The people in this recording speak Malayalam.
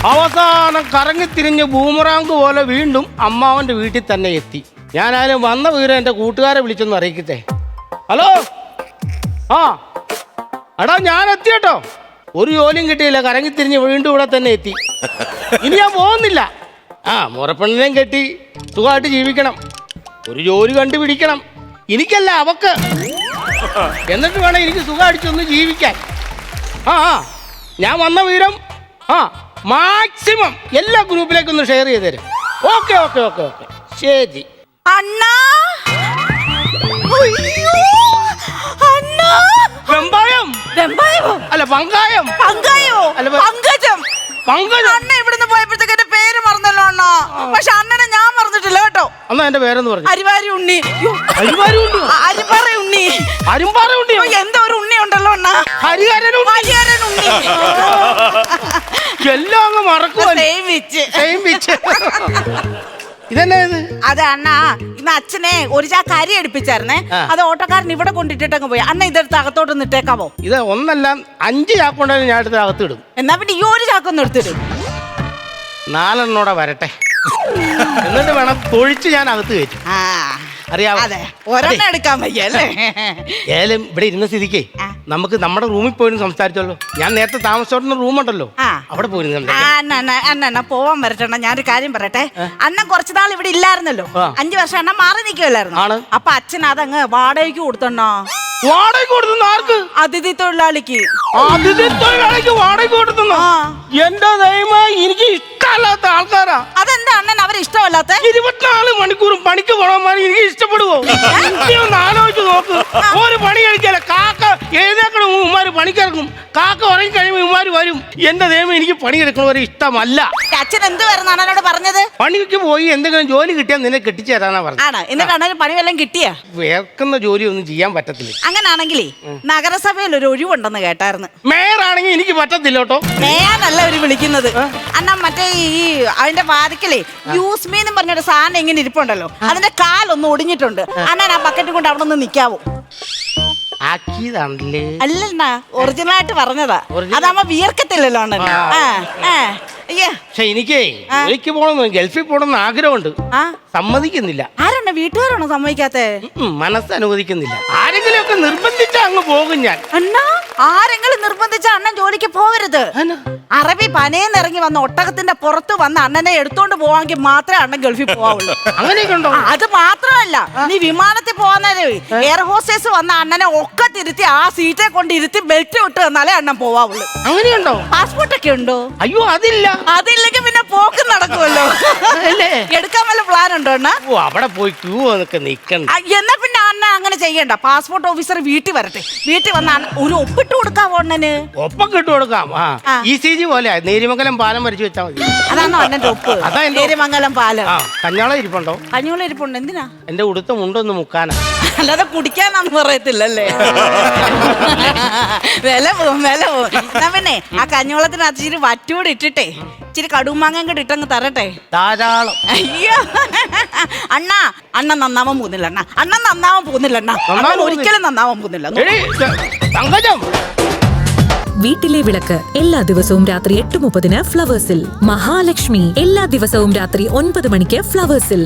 അവസാനം കറങ്ങിത്തിരിഞ്ഞ് ബൂമറാങ്ക് പോലെ വീണ്ടും അമ്മാവന്റെ വീട്ടിൽ തന്നെ എത്തി. ഞാനായാലും വന്ന വീട് എൻ്റെ കൂട്ടുകാരെ വിളിച്ചൊന്ന് അറിയിക്കട്ടെ. ഹലോ, ആ എടാ ഞാൻ എത്തി കേട്ടോ. ഒരു ജോലിയും കിട്ടിയില്ല, കറങ്ങിത്തിരിഞ്ഞ് വീണ്ടും ഇവിടെ തന്നെ എത്തി. ഇനി ഞാൻ പോകുന്നില്ല. മുറപ്പെണ്ണിനെയും കെട്ടി സുഖമായിട്ട് ജീവിക്കണം, ഒരു ജോലി കണ്ടുപിടിക്കണം. എനിക്കല്ല, അവക്ക്. എന്നിട്ട് വേണം എനിക്ക് സുഖമായിട്ടൊന്ന് ജീവിക്കാൻ. ഞാൻ വന്ന വിവരം മാക്സിമം എല്ലാ ഗ്രൂപ്പിലേക്കൊന്ന് ഷെയർ ചെയ്ത് തരും. ഓക്കെ ഓക്കെ ഓക്കെ ഓക്കെ ശരി. അണ്ണാ, വെമ്പായം അല്ല പങ്കായം. അല്ല പങ്കജം. അണ്ണ ഇവിടുന്ന് പോയപ്പോഴത്തേക്ക് എന്റെ പേര് മറന്നല്ലോ അണ്ണാ. പക്ഷെ അണ്ണനെ ഞാൻ മറന്നിട്ടില്ല കേട്ടോ. അന്നാ എന്റെ പേരെന്ന് പറഞ്ഞു. അരിവാരി ഉണ്ണി. അരിവാരി ഉണ്ണി, അരിപ്പാറ ഉണ്ണി, അരിമ്പാറ ഉണ്ണി. എന്തോ ഒരു ഉണ്ണി ഉണ്ടല്ലോ അണ്ണ. ഹരിഹരൻ ഉണ്ണി. എല്ലാം അങ്ങ് മറക്കുവാ. ഇതന്നെ അത് അണ്ണാ ഇന്ന് അച്ഛനെ ഒരു ചാക്ക് അരി എടുപ്പിച്ചായിരുന്നേ. അത് ഓട്ടോക്കാരൻ ഇവിടെ കൊണ്ടിട്ടങ്ങ് പോയി. അണ്ണ ഇതെടുത്ത് അകത്തോട്ടൊന്ന് ഇട്ടേക്കാവോ? ഇത് ഒന്നല്ല 5 ചാക്കുണ്ടെങ്കിൽ ഞാൻ എടുത്ത് അകത്തിടും. എന്നാ പിന്നെ ഈ ഒരു ചാക്കൊന്നും എടുത്തിടും. 4 വരട്ടെ, എന്നിട്ട് വേണം തൊഴിച്ച് ഞാൻ അകത്ത് കയറ്റും. അറിയാമോ? ഒരെണ്ണം എടുക്കാൻ വയ്യ അല്ലേ? ഏലം ഇവിടെ ഇരുന്ന സ്ഥിതിക്ക് നമുക്ക് നമ്മുടെ റൂമിൽ പോയി സംസാരിച്ചല്ലോ. ഞാൻ നേരത്തെ താമസിച്ചോട്ടുന്ന റൂമുണ്ടല്ലോ, അവിടെ പോയി അണ്ണ പോവാൻ വരട്ടെണ്ണ. ഞാനൊരു കാര്യം പറയട്ടെ. അണ്ണൻ കുറച്ചു നാൾ ഇവിടെ ഇല്ലായിരുന്നല്ലോ. 5 വർഷം അണ്ണൻ മാറി നിൽക്കുമല്ലായിരുന്നു. അപ്പൊ അച്ഛൻ അതങ്ങ് വാടകയ്ക്ക് കൊടുത്തണ്ണോ. വാടകയ്ക്ക് കൊടുത്തുന്ന ആർക്ക്? അതിഥി തൊഴിലാളിക്ക്. അതിഥി തൊഴിലാളിക്ക് വാടകയ്ക്ക് കൊടുത്തുന്നോ? എന്റെ ദൈവമേ, എനിക്ക് ഇഷ്ടമല്ലാത്ത ആൾക്കാരാ. അതെന്താ അണ്ണൻ അവരെ ഇഷ്ടമല്ലാത്ത? 24 മണിക്കൂറും പണിക്ക് പോകണമാര് എനിക്ക് ഇഷ്ടപ്പെടുവോ? ഒന്ന് ആലോചിച്ച് നോക്ക്. ഒരു പണി കഴിക്കാല കാക്ക എഴുന്നേക്കണ ഉമ്മാര് പണിക്കിറക്കും, കാക്ക ഉറങ്ങി കഴിയുമ്പോൾ ഉമ്മാര് വരും. എന്റെ ദൈവം, എനിക്ക് പണിയെടുക്കണവരെ ഇഷ്ടമല്ല. അച്ഛൻ എന്ത് വരുന്ന അണ്ണനോട് പറഞ്ഞത്? പണിക്ക് പോയി എന്തെങ്കിലും ജോലി കിട്ടിയാൽ നിന്നെ കെട്ടിച്ചു തരാനാ പറഞ്ഞത്. എന്നിട്ട് അണ്ണന് പണി വല്ലതും കിട്ടിയാ? വേർക്കുന്ന ജോലി ഒന്നും ചെയ്യാൻ പറ്റത്തില്ല. അങ്ങനാണെങ്കിലേ നഗരസഭയിൽ ഒരു ഒഴിവുണ്ടെന്ന് കേട്ടായിരുന്നു. മേയറാണെങ്കിൽ എനിക്ക് പറ്റത്തില്ല കേട്ടോ. മേയാനല്ല അവര് വിളിക്കുന്നത് അണ്ണാ. മറ്റേ ഈ അതിന്റെ വാതിക്കലേ യൂസ്മി എന്ന് പറഞ്ഞൊരു സാധനം ഇങ്ങനെ ഇരിപ്പുണ്ടല്ലോ, അതിന്റെ കാലൊന്നും ഒടിഞ്ഞിട്ടുണ്ട്. അണ്ണൻ ആ ബക്കറ്റ് കൊണ്ട് അവിടെ ഒന്ന് നിക്കാവോ? അല്ലണ്ണ, ഒറിജിനലായിട്ട് പറഞ്ഞതാ. അതാവുമ്പോ വിയർക്കത്തില്ലല്ലോ അണ്ണൻ. പക്ഷെ എനിക്കേ ജോലിക്ക് പോകണമെന്ന്, ഗൾഫിൽ പോകണമെന്ന് ആഗ്രഹമുണ്ട്. സമ്മതിക്കുന്നില്ല. ആരാണ്? വീട്ടുകാരാണോ സമ്മതിക്കാത്തെ? മനസ്സ് അനുവദിക്കുന്നില്ല. ആരെങ്കിലും ഒക്കെ നിർബന്ധിച്ചാ അങ്ങ് പോകും ഞാൻ. അണ്ണാ, ആരെങ്കിലും നിർബന്ധിച്ച അണ്ണൻ ജോലിക്ക് പോകരുത്. അറബി പനേന്ന് ഇറങ്ങി വന്ന ഒട്ടകത്തിന്റെ പുറത്ത് വന്ന് അണ്ണനെ എടുത്തോണ്ട് പോവാമെങ്കിൽ മാത്രമേ അണ്ണൻ ഗൾഫിൽ പോവുള്ളൂ. അങ്ങനെയൊക്കെ ഉണ്ടോ? അത് മാത്രമല്ല, നീ വിമാനത്തിൽ പോകുന്നതേ എയർ ഹോസ്റ്റേഴ്സ് വന്ന അണ്ണനെ ഒക്കെ തിരുത്തി ആ സീറ്റെ കൊണ്ട് ഇരുത്തി ബെൽറ്റ് വിട്ട് തന്നാലേ അണ്ണൻ പോവാവുള്ളൂ. അങ്ങനെയുണ്ടോ? പാസ്പോർട്ട് ഒക്കെ ഉണ്ടോ? അയ്യോ അതില്ല. അതില്ലെങ്കിൽ പിന്നെ പോക്ക് നടക്കുമല്ലോ. എടുക്കാൻ വല്ല പ്ലാൻ ഉണ്ടോ അണ്ണ? അവിടെ പോയി ക്യൂ ഒക്കെ നിൽക്കണ്ട. എന്നാ പിന്നെ അണ്ണ അങ്ങനെ ചെയ്യണ്ട. പാസ്പോർട്ട് ഓഫീസർ വീട്ടിൽ വരട്ടെ. വീട്ടിൽ വന്ന ഒരു ഒപ്പിട്ട് കൊടുക്കാവോ അണ്ണന്? ഒപ്പം കിട്ടു കൊടുക്കാം. ECG പോലെ നേരിമംഗലം പാലം വരച്ചു വെച്ചാൽ മതി. അതാണോ അണ്ണന്റെ ഒപ്പ്? നേരിമംഗലം പാലം. കഞ്ഞോളം ഇരിപ്പുണ്ടോ? കഞ്ഞോളം ഇരിപ്പുണ്ട്. എന്തിനാ? എന്റെ ഉടുത്ത മുണ്ടൊന്ന് മുക്കാനാ. അല്ലാതെ കുടിക്കാനാന്ന് പറയത്തില്ലല്ലേ. വില പോവും, വില പോവും. എന്നാ പിന്നെ ആ കഞ്ഞോളത്തിന് ഇച്ചിരി വറ്റൂടെ ഇട്ടിട്ടെ ഇച്ചിരി കടുമാങ്ങ കൂടെ ഇട്ടങ്ങ് തരട്ടെ. ധാരാളം. അയ്യോ അണ്ണ, അണ്ണൻ നന്നാവാൻ പോകുന്നില്ല അണ്ണ. അണ്ണൻ നന്നാവാൻ പോകുന്നില്ല അണ്ണ. അണ്ണൻ ഒരിക്കലും നന്നാവാൻ പോകുന്നില്ല. വീട്ടിലെ വിളക്ക് എല്ലാ ദിവസവും രാത്രി 8:30 ഫ്ലവേഴ്സിൽ. മഹാലക്ഷ്മി എല്ലാ ദിവസവും രാത്രി 9 മണിക്ക് ഫ്ലവേഴ്സിൽ.